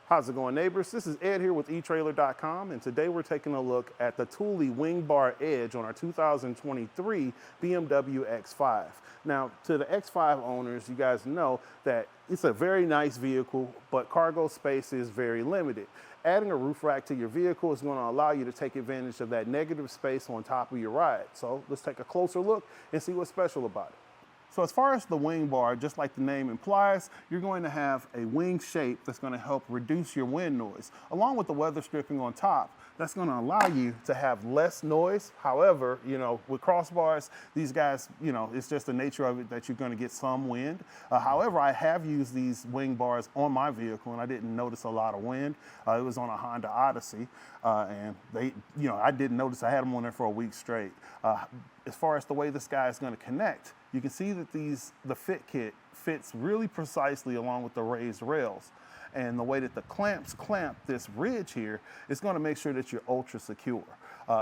How's it going, neighbors? This is Ed here with etrailer.com, and today we're taking a look at the Thule Wing Bar Edge on our 2023 BMW X5. Now, to the X5 owners, you guys know that it's a very nice vehicle, but cargo space is very limited. Adding a roof rack to your vehicle is going to allow you to take advantage of that negative space on top of your ride. So let's take a closer look and see what's special about it. So as far as the wing bar, just like the name implies, you're going to have a wing shape that's going to help reduce your wind noise. Along with the weather stripping on top, that's going to allow you to have less noise. However, with crossbars, these guys, it's just the nature of it that you're going to get some wind. However, I have used these wing bars on my vehicle and I didn't notice a lot of wind. It was on a Honda Odyssey and I didn't notice. I had them on there for a week straight. As far as the way this guy is going to connect, you can see that the fit kit fits really precisely along with the raised rails. And the way that the clamps clamp this ridge here is going to make sure that you're ultra secure.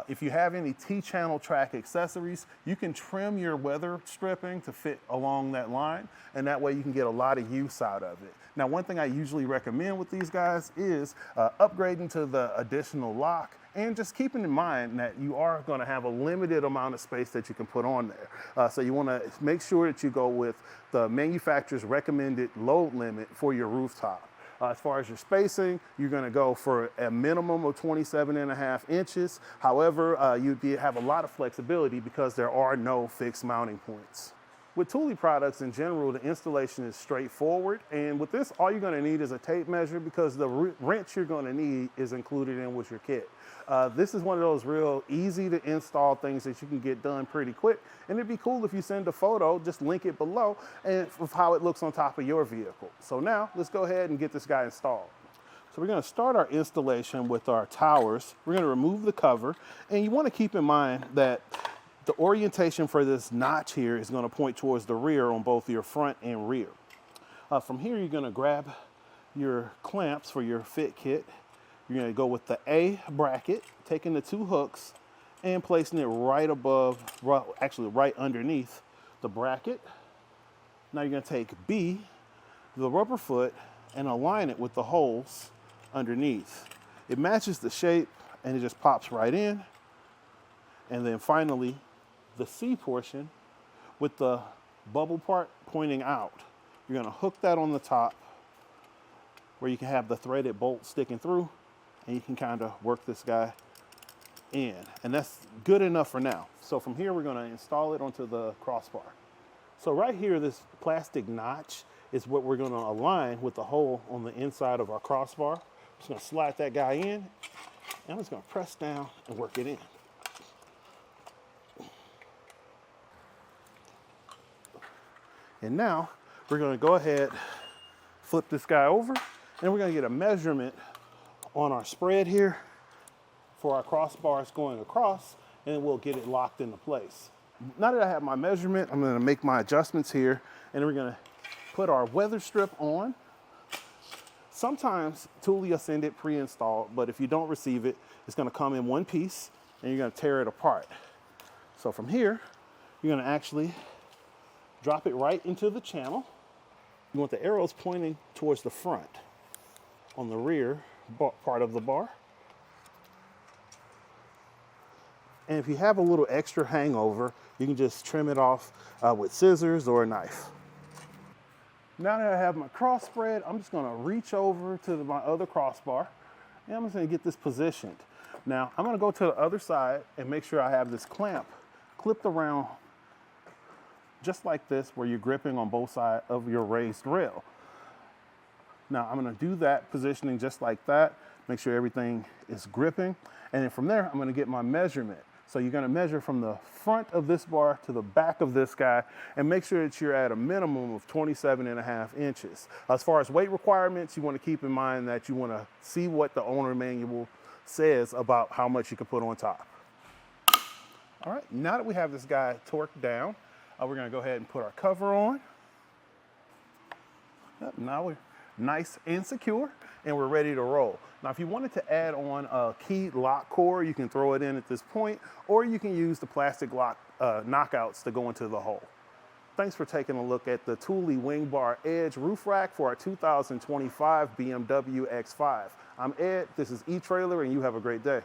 If you have any T-channel track accessories, you can trim your weather stripping to fit along that line, and that way you can get a lot of use out of it. Now, one thing I usually recommend with these guys is upgrading to the additional lock, and just keeping in mind that you are going to have a limited amount of space that you can put on there. So you want to make sure that you go with the manufacturer's recommended load limit for your rooftop. As far as your spacing, you're going to go for a minimum of 27.5 inches. However, you have a lot of flexibility because there are no fixed mounting points. With Thule products in general, the installation is straightforward. And with this, all you're going to need is a tape measure because the wrench you're going to need is included in with your kit. This is one of those real easy to install things that you can get done pretty quick. And it'd be cool if you send a photo, just link it below, and of how it looks on top of your vehicle. So now let's go ahead and get this guy installed. So we're going to start our installation with our towers. We're going to remove the cover, and you want to keep in mind that the orientation for this notch here is going to point towards the rear on both your front and rear. From here, you're going to grab your clamps for your fit kit. You're going to go with the A bracket, taking the two hooks and placing it right above, actually right underneath the bracket. Now you're going to take B, the rubber foot, and align it with the holes underneath. It matches the shape and it just pops right in. And then finally, the C portion with the bubble part pointing out. You're going to hook that on the top where you can have the threaded bolt sticking through, and you can kind of work this guy in. And that's good enough for now. So from here, we're going to install it onto the crossbar. So right here, this plastic notch is what we're going to align with the hole on the inside of our crossbar. I'm just going to slide that guy in, and I'm just going to press down and work it in. And now we're going to go ahead, flip this guy over, and we're going to get a measurement on our spread here for our crossbars going across, and then we'll get it locked into place. Now that I have my measurement, I'm going to make my adjustments here, and we're going to put our weather strip on. Sometimes Thule will send it pre-installed, but if you don't receive it, it's going to come in one piece, and you're going to tear it apart. So from here, you're going to actually drop it right into the channel. You want the arrows pointing towards the front on the rear part of the bar. And if you have a little extra hangover, you can just trim it off with scissors or a knife. Now that I have my cross spread, I'm just going to reach over to my other crossbar, and I'm just going to get this positioned. Now I'm going to go to the other side and make sure I have this clamp clipped around just like this, where you're gripping on both sides of your raised rail. Now I'm going to do that positioning just like that, make sure everything is gripping, and then from there I'm going to get my measurement. So you're going to measure from the front of this bar to the back of this guy and make sure that you're at a minimum of 27.5 inches. As far as weight requirements, you want to keep in mind that you want to see what the owner manual says about how much you can put on top. All right, now that we have this guy torqued down, we're going to go ahead and put our cover on. Yep, now we're nice and secure, and we're ready to roll. Now, if you wanted to add on a key lock core, you can throw it in at this point, or you can use the plastic lock knockouts to go into the hole. Thanks for taking a look at the Thule Wing Bar Edge roof rack for our 2025 BMW X5. I'm Ed, this is eTrailer, and you have a great day.